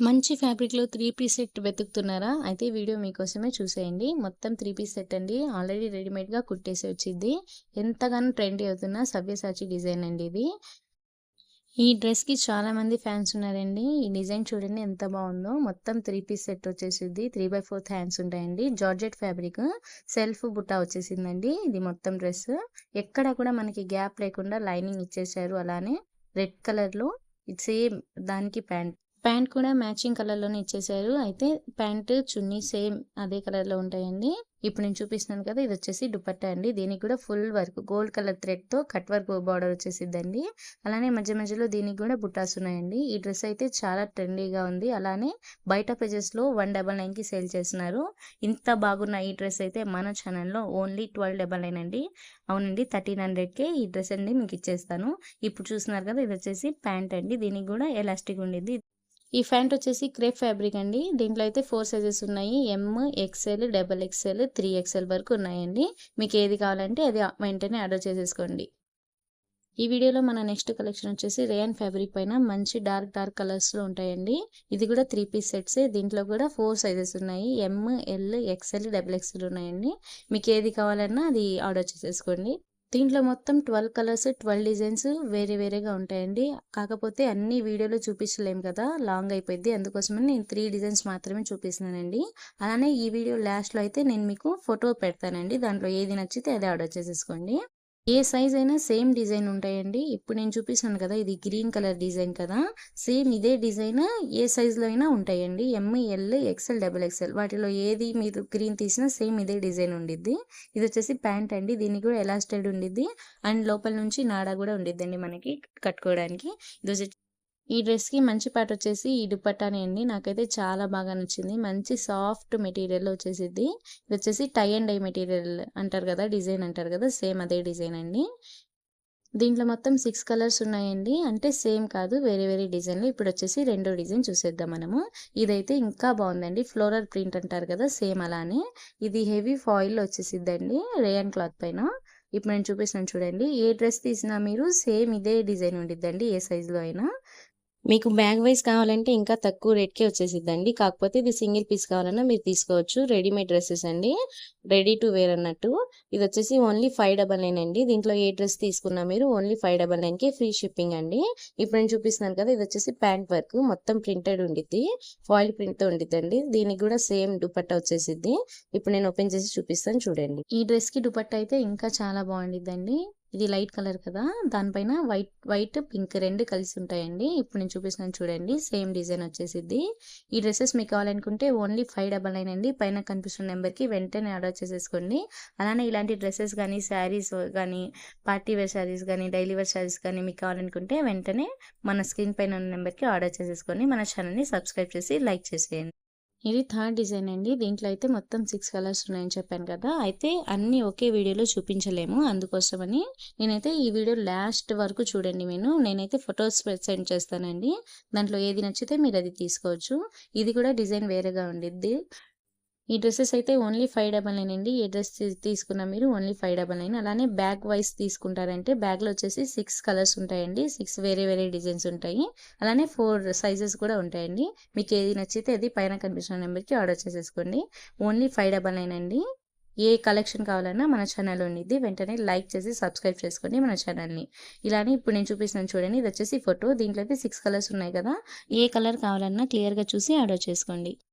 మంచి ఫ్యాబ్రిక్‌లో 3 piece set వెతుకుతున్నారా? అయితే వీడియో మీకోసమే చూసేయండి. మొత్తం 3 పీస్ సెట్ అండి. ఆల్రెడీ రెడీమేడ్‌గా కుట్టేసి వచ్చిద్ది. ఎంతగానో ట్రెండీ అవుతున్న సవ్యసాచి డిజైన్ అండి ఇది. ఈ డ్రెస్‌కి చాలా మంది ఫ్యాన్స్ ఉన్నారండి. ఈ డిజైన్ చూడండి ఎంత బావుందో. మొత్తం 3 పీస్ సెట్ వచ్చేసిద్ది. 3/4 హ్యాండ్స్ ఉంటాయండి. జార్జెట్ ఫ్యాబ్రిక్ సెల్ఫ్ బుట్టా వచ్చేసిందండి. ఇది మొత్తం డ్రెస్. ఎక్కడ కూడా మనకి గ్యాప్ లేకుండా లైనింగ్ ఇచ్చేసారు. అలానే రెడ్ కలర్‌లో సేమ్ దానికి ప్యాంట్. ప్యాంట్ కూడా మ్యాచింగ్ కలర్‌లోనే ఇచ్చేసారు. అయితే ప్యాంట్, చున్నీ సేమ్ అదే కలర్‌లో ఉంటాయండి. ఇప్పుడు నేను చూపిస్తున్నాను కదా! ఇదొచ్చేసి దుపట్టా అండి. దీనికి కూడా ఫుల్ వర్క్ గోల్డ్ కలర్ థ్రెడ్‌తో కట్ వర్క్ బార్డర్ వచ్చేసిద్దండి. అలానే మధ్య మధ్యలో దీనికి కూడా బుట్టాస్ ఉన్నాయండి. ఈ డ్రెస్ అయితే చాలా ట్రెండీగా ఉంది. అలానే బయట పేజెస్‌లో 199కి సేల్ చేస్తున్నారు. ఇంత బాగున్న ఈ డ్రెస్ అయితే మన ఛానల్‌లో ఓన్లీ 1299 అండి. అవునండి 1300కే ఈ డ్రెస్ అండి మీకు ఇచ్చేస్తాను. ఇప్పుడు చూస్తున్నారు కదా! ఇదొచ్చేసి ప్యాంట్ అండి. దీనికి కూడా ఎలాస్టిక్ ఉండిద్ది. ఈ ప్యాంట్ వచ్చేసి క్రేప్ ఫ్యాబ్రిక్ అండి. దీంట్లో అయితే 4 సైజెస్ ఉన్నాయి. ఎమ్, ఎక్స్ఎల్, డబుల్ ఎక్స్ఎల్, 3 ఎక్స్ఎల్ వరకు ఉన్నాయండి. మీకు ఏది కావాలంటే అది వెంటనే ఆర్డర్ చేసేసుకోండి. ఈ వీడియోలో మన నెక్స్ట్ కలెక్షన్ వచ్చేసి రేయన్ ఫ్యాబ్రిక్ పైన మంచి డార్క్ కలర్స్‌లో ఉంటాయండి. ఇది కూడా 3 పీస్ సెట్సే. దీంట్లో కూడా 4 సైజెస్ ఉన్నాయి. ఎమ్, ఎల్, ఎక్స్ఎల్, డబుల్ ఎక్స్ఎల్ ఉన్నాయండి. మీకు ఏది కావాలన్నా అది ఆర్డర్ చేసేసుకోండి. దీంట్లో మొత్తం 12 కలర్స్, 12 డిజైన్స్ వేరే వేరేగా ఉంటాయండి. కాకపోతే అన్ని వీడియోలో చూపించలేము కదా! లాంగ్ అయిపోద్ది. అందుకోసమని నేను 3 డిజైన్స్ మాత్రమే చూపిస్తున్నానండి. అలానే ఈ వీడియో లాస్ట్‌లో అయితే నేను మీకు ఫోటో పెడతానండి. దాంట్లో ఏది నచ్చితే అదే ఆర్డర్ చేసేసుకోండి. ఏ సైజ్ అయినా సేమ్ డిజైన్ ఉంటాయండి. ఇప్పుడు నేను చూపిస్తున్నాను కదా! ఇది గ్రీన్ కలర్ డిజైన్ కదా! సేమ్ ఇదే డిజైన్ ఏ సైజ్‌లో అయినా ఉంటాయండి. ఎమ్, ఎల్, ఎక్స్ఎల్, డబుల్ ఎక్స్ఎల్ వాటిలో ఏది మీరు గ్రీన్ తీసినా సేమ్ ఇదే డిజైన్ ఉండిద్ది. ఇదొచ్చేసి ప్యాంట్ అండి. దీనికి కూడా ఎలాస్టెడ్ ఉండిద్ది. అండ్ లోపల నుంచి నాడా కూడా ఉండిద్దండి మనకి కట్టుకోవడానికి. ఇదొచ్చి ఈ డ్రెస్‌కి మంచి పార్ట్ వచ్చేసి ఈ దుపట్టానే అండి. నాకైతే చాలా బాగా నచ్చింది. మంచి సాఫ్ట్ మెటీరియల్‌లో వచ్చేసిద్ది. ఇదొచ్చేసి టై అండ్ డై మెటీరియల్ అంటారు కదా! డిజైన్ అంటారు కదా! సేమ్ అదే డిజైన్ అండి. దీంట్లో మొత్తం 6 కలర్స్ ఉన్నాయండి. అంటే సేమ్ కాదు వేరే వేరే డిజైన్‌లు. ఇప్పుడొచ్చేసి రెండో డిజైన్ చూసేద్దాం మనము. ఇదైతే ఇంకా బావుందండి. ఫ్లోరల్ ప్రింట్ అంటారు కదా! సేమ్ అలానే. ఇది హెవీ ఫాయిల్‌లో వచ్చేసిద్దండి రేయన్ క్లాత్ పైన. ఇప్పుడు నేను చూపిస్తున్నాను చూడండి. ఏ డ్రెస్ తీసినా మీరు సేమ్ ఇదే డిజైన్ ఉండిద్దండి ఏ సైజ్‌లో అయినా. మీకు బ్యాగ్ వైస్ కావాలంటే ఇంకా తక్కువ రేట్‌కే వచ్చేసిద్దండి. కాకపోతే ఇది సింగిల్ పీస్ కావాలన్నా మీరు తీసుకోవచ్చు. రెడీమేడ్ డ్రెసెస్ అండి. రెడీ టు వేర్ అన్నట్టు. ఇదొచ్చేసి ఓన్లీ 599 అండి. దీంట్లో ఏ డ్రెస్ తీసుకున్నా మీరు ఓన్లీ 599కే ఫ్రీ షిప్పింగ్ అండి. ఇప్పుడు నేను చూపిస్తున్నాను కదా! ఇదొచ్చేసి ప్యాంట్ వర్క్ మొత్తం ప్రింటెడ్ ఉండిద్ది. ఫాయిల్ ప్రింట్‌తో ఉండిద్దండి. దీనికి కూడా సేమ్ దుపట్టా వచ్చేసిద్ది. ఇప్పుడు నేను ఓపెన్ చేసి చూపిస్తాను చూడండి. ఈ డ్రెస్‌కి దుపట్టా అయితే ఇంకా చాలా బావుండిద్దండి. ఇది లైట్ కలర్ కదా! దానిపైన వైట్, పింక్ 2 కలిసి ఉంటాయండి. ఇప్పుడు నేను చూపిస్తున్నాను చూడండి. సేమ్ డిజైన్ వచ్చేసిద్ది. ఈ డ్రెసెస్ మీకు కావాలనుకుంటే ఓన్లీ 599 అండి. పైన కనిపిస్తున్న నెంబర్‌కి వెంటనే ఆర్డర్ చేసేసుకోండి. అలానే ఇలాంటి డ్రెసెస్ గానీ, శారీస్ గానీ, పార్టీ వేర్ శారీస్ గానీ, డైలీ వేర్ శారీస్ గానీ మీకు కావాలనుకుంటే వెంటనే మన స్క్రీన్ పైన ఉన్న నెంబర్‌కి ఆర్డర్ చేసేసుకొని మన ఛానెల్‌ని సబ్స్క్రైబ్ చేసి లైక్ చేసేయండి. ఇది థర్డ్ డిజైన్ అండి. దీంట్లో అయితే మొత్తం 6 కలర్స్ ఉన్నాయని చెప్పాను కదా! అయితే అన్నీ ఒకే వీడియోలో చూపించలేము. అందుకోసమని నేనైతే ఈ వీడియో లాస్ట్ వరకు చూడండి నేనైతే ఫోటోస్ సెండ్ చేస్తానండి. దాంట్లో ఏది నచ్చితే మీరది తీసుకోవచ్చు. ఇది కూడా డిజైన్ వేరేగా ఉండిద్ది. ఈ డ్రెసెస్ అయితే ఓన్లీ 599 అండి. ఏ డ్రెస్ తీసుకున్నా మీరు ఓన్లీ 599. అలానే బ్యాగ్ వైస్ తీసుకుంటారంటే బ్యాగ్‌లో వచ్చేసి 6 కలర్స్ ఉంటాయండి. 6 వేరే వేరే డిజైన్స్ ఉంటాయి. అలానే 4 సైజెస్ కూడా ఉంటాయండి. మీకు ఏది నచ్చితే అది పైన కనిపిస్తున్న నెంబర్‌కి ఆర్డర్ చేసేసుకోండి. ఓన్లీ 599 అండి. ఏ కలెక్షన్ కావాలన్నా మన ఛానల్ ఉండిద్ది. వెంటనే లైక్ చేసి సబ్స్క్రైబ్ చేసుకోండి మన ఛానల్‌ని. ఇలానే ఇప్పుడు నేను చూపిస్తున్నాను చూడండి. ఇదొచ్చేసి ఫోటో. దీంట్లో అయితే 6 కలర్స్ ఉన్నాయి కదా! ఏ కలర్ కావాలన్నా క్లియర్‌గా చూసి ఆర్డర్ చేసుకోండి.